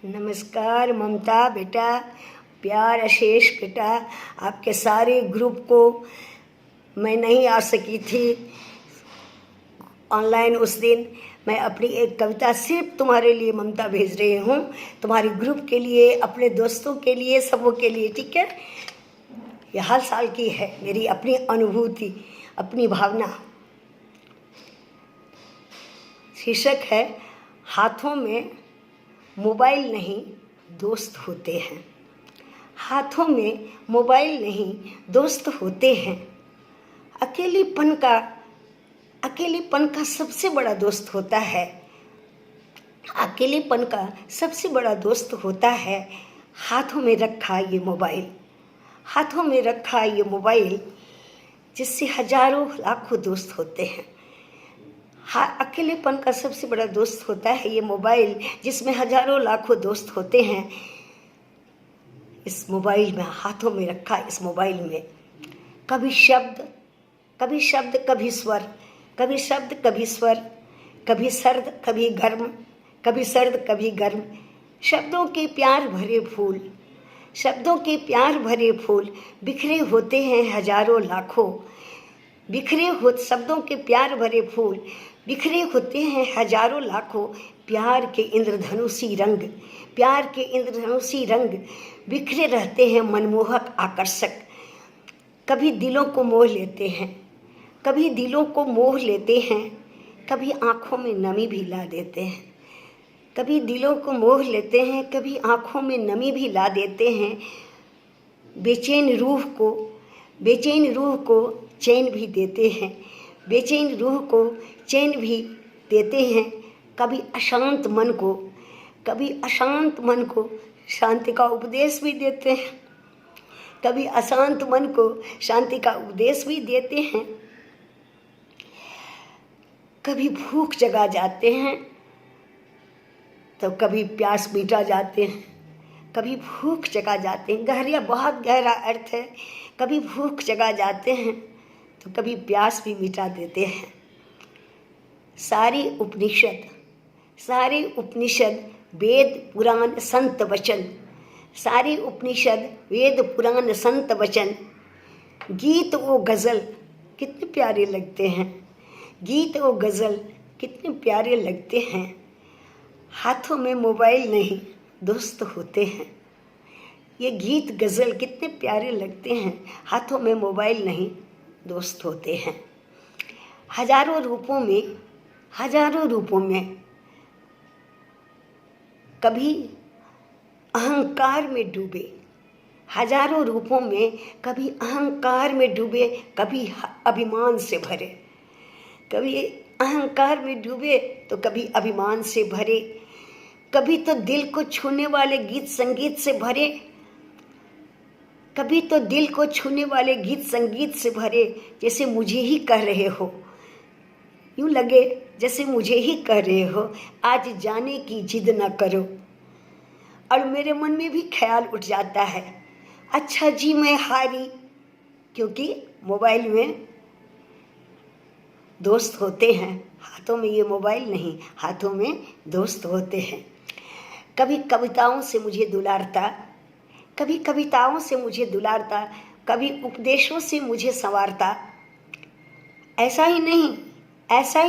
नमस्कार ममता बेटा, प्यार अशेष बेटा। आपके सारे ग्रुप को मैं नहीं आ सकी थी ऑनलाइन उस दिन। मैं अपनी एक कविता सिर्फ तुम्हारे लिए ममता भेज रही हूँ, तुम्हारे ग्रुप के लिए, अपने दोस्तों के लिए, सबों के लिए, ठीक है। ये हर साल की है मेरी अपनी अनुभूति, अपनी भावना। शीर्षक है हाथों में मोबाइल नहीं दोस्त होते हैं। हाथों में मोबाइल नहीं दोस्त होते हैं। अकेलेपन का सबसे बड़ा दोस्त होता है। अकेलेपन का सबसे बड़ा दोस्त होता है हाथों में रखा ये मोबाइल। हाथों में रखा ये मोबाइल जिससे हजारों लाखों दोस्त होते हैं। अकेलेपन का सबसे बड़ा दोस्त होता है ये मोबाइल जिसमें हजारों लाखों दोस्त होते हैं। इस मोबाइल में, हाथों में रखा इस मोबाइल में कभी शब्द कभी स्वर, कभी शब्द कभी स्वर, कभी सर्द कभी गर्म, कभी सर्द कभी गर्म। शब्दों के प्यार भरे फूल, शब्दों के प्यार भरे फूल बिखरे होते हैं हजारों लाखों। शब्दों के प्यार भरे फूल बिखरे होते हैं हजारों लाखों। प्यार के इंद्रधनुषी रंग, प्यार के इंद्रधनुषी रंग बिखरे रहते हैं मनमोहक आकर्षक। कभी दिलों को मोह लेते हैं, कभी दिलों को मोह लेते हैं, कभी आँखों में नमी भी ला देते हैं। कभी दिलों को मोह लेते हैं, कभी आँखों में नमी भी ला देते हैं। बेचैन रूह को चैन भी देते हैं, बेचैन रूह को चैन भी देते हैं। कभी अशांत मन को शांति का उपदेश भी देते हैं, कभी अशांत मन को शांति का उपदेश भी देते हैं। कभी भूख जगा जाते हैं तो कभी प्यास मिटा जाते हैं। कभी भूख जगा जाते हैं, बहुत गहरा अर्थ है। कभी भूख जगा जाते हैं तो कभी प्यास भी मिटा देते हैं। सारे उपनिषद वेद पुराण संत वचन, सारे उपनिषद वेद पुराण संत वचन, गीत वो गज़ल कितने प्यारे लगते हैं, गीत वो गज़ल कितने प्यारे लगते हैं। हाथों में मोबाइल नहीं दोस्त होते हैं। ये गीत गज़ल कितने प्यारे लगते हैं, हाथों में मोबाइल नहीं दोस्त होते हैं। हजारों रूपों में कभी अहंकार में डूबे, हजारों रूपों में कभी अहंकार में डूबे, कभी अभिमान से भरे। कभी अहंकार में डूबे तो कभी अभिमान से भरे। कभी तो दिल को छूने वाले गीत संगीत से भरे, कभी तो दिल को छूने वाले गीत संगीत से भरे। जैसे मुझे ही कह रहे हो, यूँ लगे जैसे मुझे ही कह रहे हो, आज जाने की जिद ना करो। और मेरे मन में भी ख्याल उठ जाता है, अच्छा जी मैं हारी, क्योंकि मोबाइल में दोस्त होते हैं। हाथों में ये मोबाइल नहीं, हाथों में दोस्त होते हैं। कभी कविताओं से मुझे दुलारता, कभी कविताओं से मुझे दुलारता, कभी उपदेशों से मुझे संवारता। ऐसा ही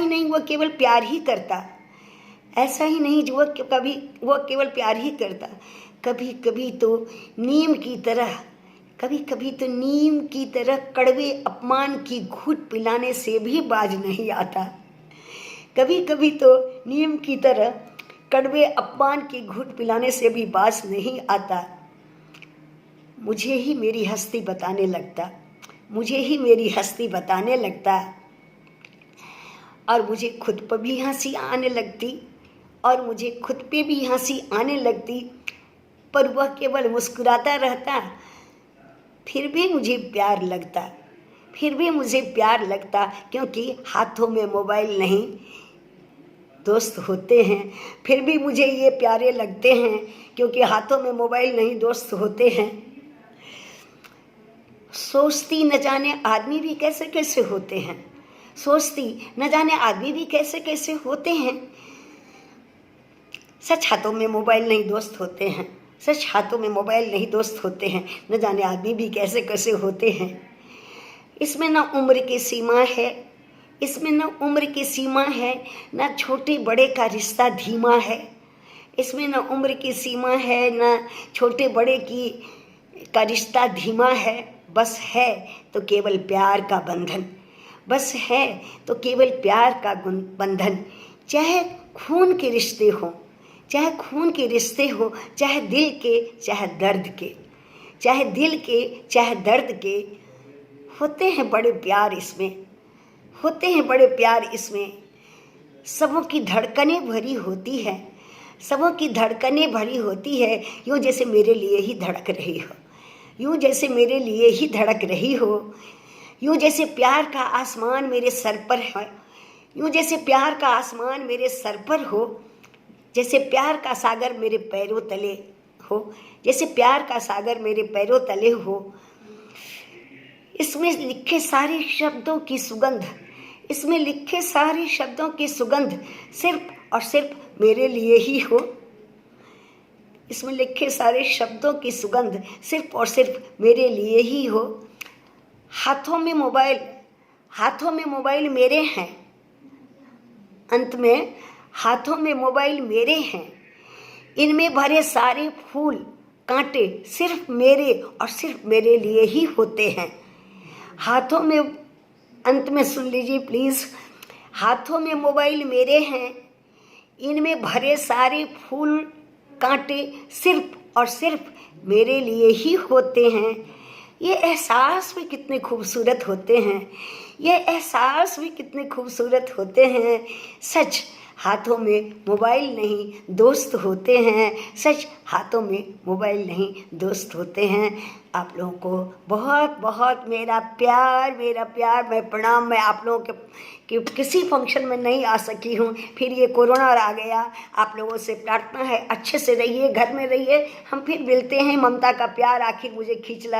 नहीं वो केवल प्यार ही करता, ऐसा ही नहीं जो वो केवल प्यार ही करता। कभी कभी तो नीम की तरह कड़वे अपमान की घूंट पिलाने से भी बाज नहीं आता। कभी कभी तो नीम की तरह कड़वे अपमान की घूंट पिलाने से भी बाज नहीं आता। मुझे ही मेरी हस्ती बताने लगता, और मुझे खुद पर भी हंसी आने लगती, पर वह केवल मुस्कुराता रहता। फिर भी मुझे प्यार लगता, क्योंकि हाथों में मोबाइल नहीं दोस्त होते हैं। फिर भी मुझे ये प्यारे लगते हैं, क्योंकि हाथों में मोबाइल नहीं दोस्त होते हैं। सोचती न जाने आदमी भी कैसे कैसे होते हैं, सोचती न जाने आदमी भी कैसे कैसे होते हैं। सच हाथों में मोबाइल नहीं दोस्त होते हैं, सच हाथों में मोबाइल नहीं दोस्त होते हैं, न जाने आदमी भी कैसे कैसे होते हैं। इसमें ना उम्र की सीमा है, इसमें न उम्र की सीमा है, न छोटे बड़े का रिश्ता धीमा है। इसमें न उम्र की सीमा है, न छोटे बड़े का रिश्ता धीमा है। बस है तो केवल प्यार का बंधन, बस है तो केवल प्यार का बंधन। चाहे खून के रिश्ते हो, चाहे खून के रिश्ते हो, चाहे दिल के चाहे दर्द के, चाहे दिल के चाहे दर्द के, होते हैं बड़े प्यार इसमें, होते हैं बड़े प्यार इसमें। सबों की धड़कनें भरी होती है, सबों की धड़कनें भरी होती है, यूँ जैसे मेरे लिए ही धड़क रही हो, यूँ जैसे मेरे लिए ही धड़क रही हो। यूँ जैसे प्यार का आसमान मेरे सर पर है, यूँ जैसे प्यार का आसमान मेरे सर पर हो, जैसे प्यार का सागर मेरे पैरों तले हो, जैसे प्यार का सागर मेरे पैरों तले हो। इसमें लिखे सारे शब्दों की सुगंध, इसमें लिखे सारे शब्दों की सुगंध सिर्फ और सिर्फ मेरे लिए ही हो। इसमें लिखे सारे शब्दों की सुगंध सिर्फ और सिर्फ मेरे लिए ही हो। हाथों में मोबाइल, हाथों में मोबाइल मेरे हैं, अंत में हाथों में मोबाइल मेरे हैं। इनमें भरे सारे फूल कांटे सिर्फ मेरे और सिर्फ मेरे लिए ही होते हैं। हाथों में, अंत में सुन लीजिए प्लीज़, हाथों में मोबाइल मेरे हैं, इनमें भरे सारे फूल कांटे सिर्फ और सिर्फ मेरे लिए ही होते हैं। ये एहसास भी कितने खूबसूरत होते हैं, ये एहसास भी कितने खूबसूरत होते हैं। सच हाथों में मोबाइल नहीं दोस्त होते हैं, सच हाथों में मोबाइल नहीं दोस्त होते हैं। आप लोगों को बहुत बहुत मेरा प्यार, मेरा प्यार, मैं प्रणाम। मैं आप लोगों के किसी फंक्शन में नहीं आ सकी हूँ, फिर ये कोरोना आ गया। आप लोगों से प्रार्थना है अच्छे से रहिए, घर में रहिए, हम फिर मिलते हैं। ममता का प्यार आखिर मुझे खींच लाए।